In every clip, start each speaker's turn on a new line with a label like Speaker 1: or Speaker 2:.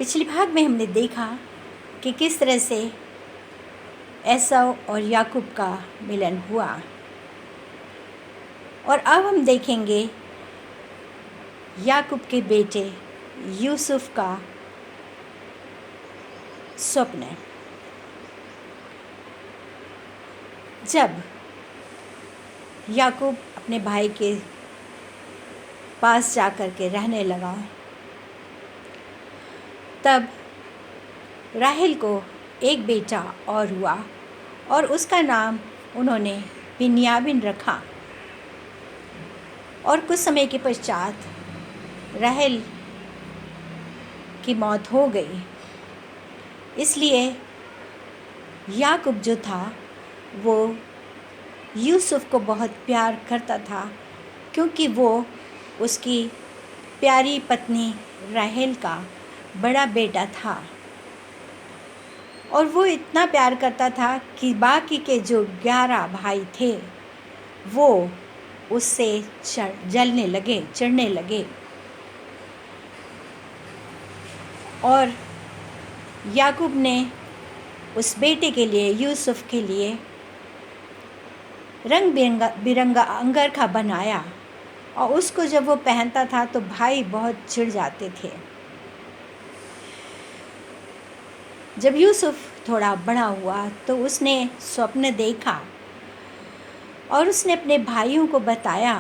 Speaker 1: पिछले भाग में हमने देखा कि किस तरह से एसाव और याकूब का मिलन हुआ, और अब हम देखेंगे याकूब के बेटे यूसुफ का स्वप्न। जब याकूब अपने भाई के पास जाकर के रहने लगा, तब राहेल को एक बेटा और हुआ और उसका नाम उन्होंने बिन्यामीन रखा। और कुछ समय के पश्चात राहेल की मौत हो गई, इसलिए याकूब जो था वो यूसुफ को बहुत प्यार करता था, क्योंकि वो उसकी प्यारी पत्नी राहेल का बड़ा बेटा था। और वो इतना प्यार करता था कि बाकी के जो 11 भाई थे वो उससे चढ़ने लगे। और याकूब ने उस बेटे के लिए, यूसुफ के लिए रंग बिरंगा अंगरखा बनाया, और उसको जब वो पहनता था तो भाई बहुत चिढ़ जाते थे। जब यूसुफ थोड़ा बड़ा हुआ तो उसने स्वप्न देखा और उसने अपने भाइयों को बताया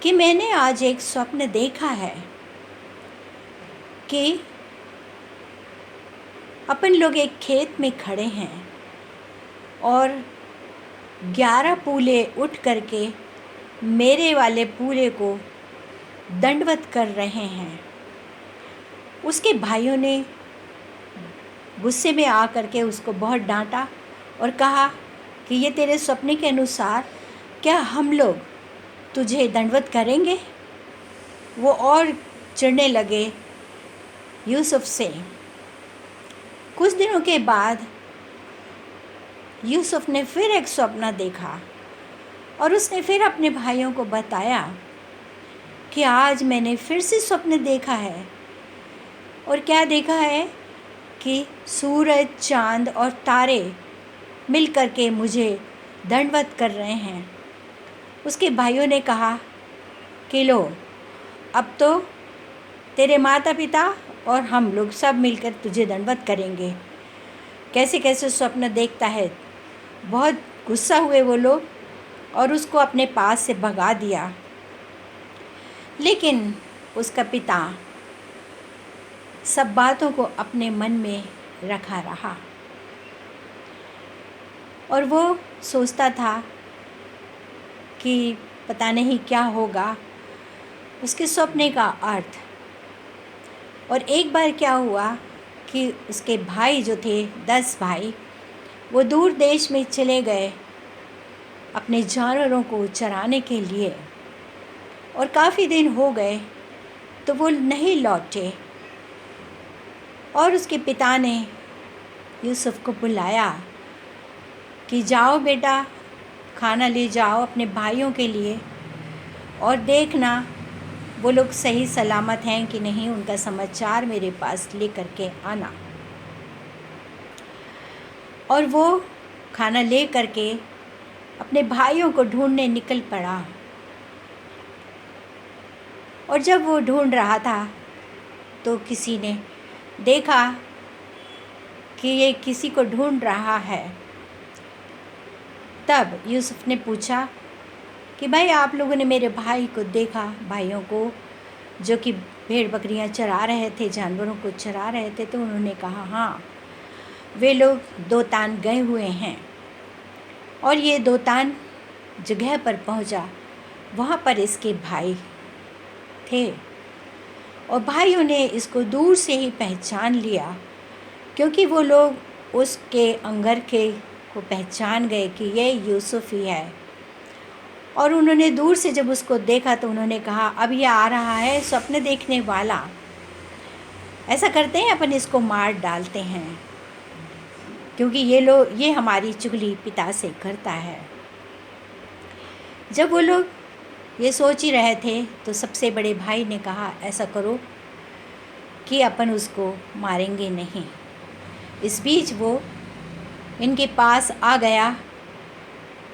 Speaker 1: कि मैंने आज एक स्वप्न देखा है कि अपन लोग एक खेत में खड़े हैं और 11 पूले उठ करके मेरे वाले पूले को दंडवत कर रहे हैं। उसके भाइयों ने गुस्से में आ करके उसको बहुत डांटा और कहा कि ये तेरे सपने के अनुसार क्या हम लोग तुझे दंडवत करेंगे। वो और चिढ़ने लगे यूसुफ से। कुछ दिनों के बाद यूसुफ ने फिर एक स्वप्न देखा और उसने फिर अपने भाइयों को बताया कि आज मैंने फिर से स्वप्न देखा है। और क्या देखा है कि सूरज, चांद और तारे मिल कर के मुझे दंडवत कर रहे हैं। उसके भाइयों ने कहा कि लो, अब तो तेरे माता पिता और हम लोग सब मिलकर तुझे दंडवत करेंगे। कैसे कैसे स्वप्न देखता है। बहुत गुस्सा हुए वो लोग और उसको अपने पास से भगा दिया। लेकिन उसका पिता सब बातों को अपने मन में रखा रहा और वो सोचता था कि पता नहीं क्या होगा उसके सपने का अर्थ। और एक बार क्या हुआ कि उसके भाई जो थे 10 भाई, वो दूर देश में चले गए अपने जानवरों को चराने के लिए, और काफ़ी दिन हो गए तो वो नहीं लौटे। और उसके पिता ने यूसुफ को बुलाया कि जाओ बेटा, खाना ले जाओ अपने भाइयों के लिए और देखना वो लोग सही सलामत हैं कि नहीं, उनका समाचार मेरे पास ले करके आना। और वो खाना ले करके अपने भाइयों को ढूंढने निकल पड़ा। और जब वो ढूंढ रहा था तो किसी ने देखा कि ये किसी को ढूंढ रहा है। तब यूसुफ ने पूछा कि भाई, आप लोगों ने मेरे भाई को देखा, भाइयों को जो कि भेड़ बकरियां चरा रहे थे, जानवरों को चरा रहे थे। तो उन्होंने कहा हाँ, वे लोग दोतान गए हुए हैं। और ये दोतान जगह पर पहुंचा, वहाँ पर इसके भाई थे और भाइयों ने इसको दूर से ही पहचान लिया, क्योंकि वो लोग उसके अंगरखे को पहचान गए कि ये यूसुफ ही है। और उन्होंने दूर से जब उसको देखा तो उन्होंने कहा, अब ये आ रहा है स्वप्न देखने वाला। ऐसा करते हैं, अपन इसको मार डालते हैं, क्योंकि ये हमारी चुगली पिता से करता है। जब वो लोग ये सोच ही रहे थे तो सबसे बड़े भाई ने कहा, ऐसा करो कि अपन उसको मारेंगे नहीं। इस बीच वो इनके पास आ गया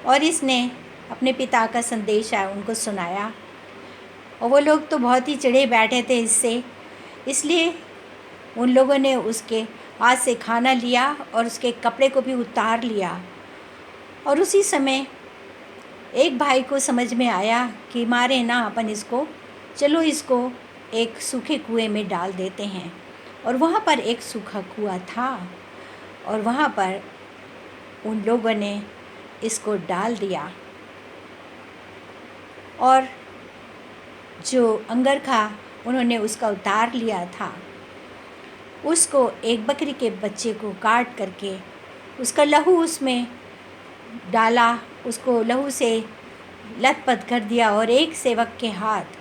Speaker 1: और इसने अपने पिता का संदेश उनको सुनाया, और वो लोग तो बहुत ही चिढ़े बैठे थे इससे, इसलिए उन लोगों ने उसके हाथ से खाना लिया और उसके कपड़े को भी उतार लिया। और उसी समय एक भाई को समझ में आया कि मारे ना अपन इसको, चलो इसको एक सूखे कुएं में डाल देते हैं। और वहाँ पर एक सूखा कुआं था और वहाँ पर उन लोगों ने इसको डाल दिया। और जो अंगरखा उन्होंने उसका उतार लिया था, उसको एक बकरी के बच्चे को काट करके उसका लहू उसमें डाला, उसको लहू से लथपथ कर दिया और एक सेवक के हाथ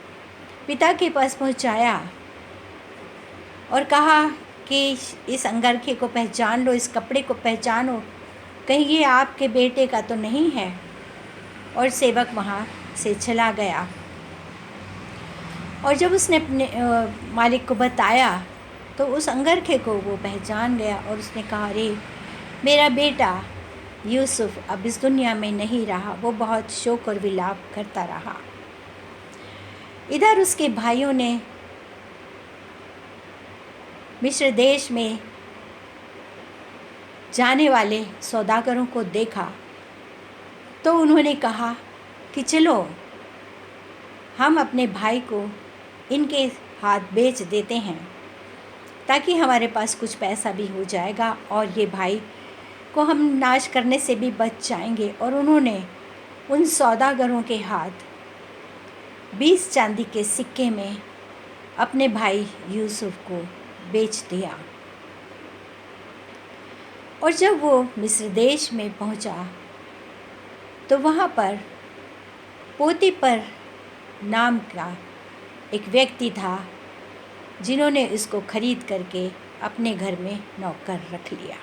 Speaker 1: पिता के पास पहुंचाया और कहा कि इस अंगरखे को पहचान लो, इस कपड़े को पहचानो, कहीं ये आपके बेटे का तो नहीं है। और सेवक वहाँ से चला गया। और जब उसने अपने मालिक को बताया तो उस अंगरखे को वो पहचान गया और उसने कहा, अरे मेरा बेटा यूसुफ अब इस दुनिया में नहीं रहा। वो बहुत शोक और विलाप करता रहा। इधर उसके भाइयों ने मिस्र देश में जाने वाले सौदागरों को देखा तो उन्होंने कहा कि चलो हम अपने भाई को इनके हाथ बेच देते हैं, ताकि हमारे पास कुछ पैसा भी हो जाएगा और ये भाई को हम नाश करने से भी बच जाएंगे। और उन्होंने उन सौदागरों के हाथ 20 चांदी के सिक्के में अपने भाई यूसुफ को बेच दिया। और जब वो मिस्र देश में पहुंचा तो वहाँ पर पोतीपर नाम का एक व्यक्ति था, जिन्होंने इसको खरीद करके अपने घर में नौकर रख लिया।